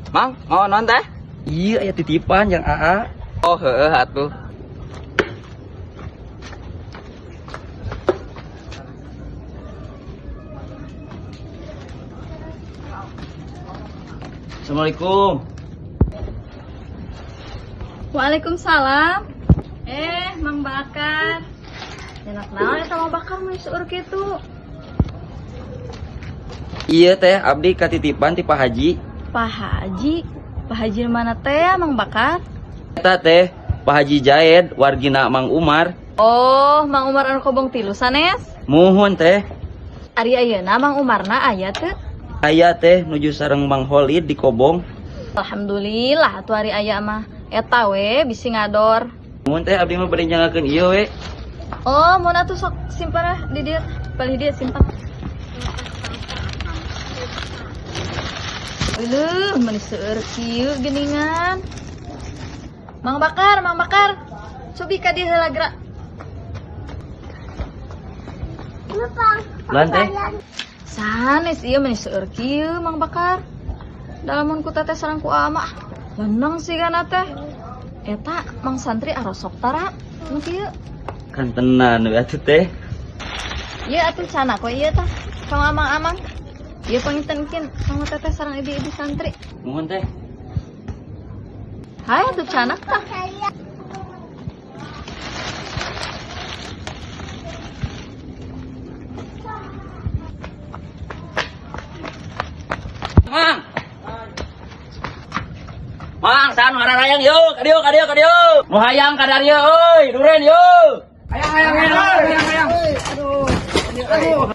Mang, mau non teh? Iya, aya titipan yang AA. Oh, heueuh atuh. Assalamualaikum. Waalaikumsalam. Mang Bakar. Enak naon eta Mang Bakar mah seueur kitu. Iya teh, abdi katitipan ti Pak Haji. Pak Haji. Pak Haji mana teh Mang Bakar? Eta teh Pak Haji Jaed, wargina Mang Umar. Oh, Mang Umar anu kobong tilu sanes. Muhun teh. Ari ayeuna Mang Umarna aya teu? Aya teh nuju sareng Mang Holid di Kobong. Alhamdulillah atuh ari aya mah. Eta we bisi ngador. Muhun teh abdi mah bade nyangakeun ieu we. Oh, mun atuh sok simpen di dieu. Palih dieu simpen. Aduh, manis seueur kieu geuningan. Mang Bakar. Cobi ka dieu heula geura. Lan teh. Sanes ieu manis seueur kieu Mang Bakar. Dalamun ku teteh sareng ku ama. Leneng sih kana teh. Eta Mang Santri arosok tara. Nu kieu. Kan tenan we atuh teh. Ieu atuh cana kok ieu tah. Kang amang-amang. Ieu pangintenkeun kang teteh sareng ibu-ibu santri. Muhun teh. Hai atuh cana tah. Mang. Mang, san hararayang yuk, kadieu. Nu hayang ka dari euy, duren yuk. Hayang. Aduh.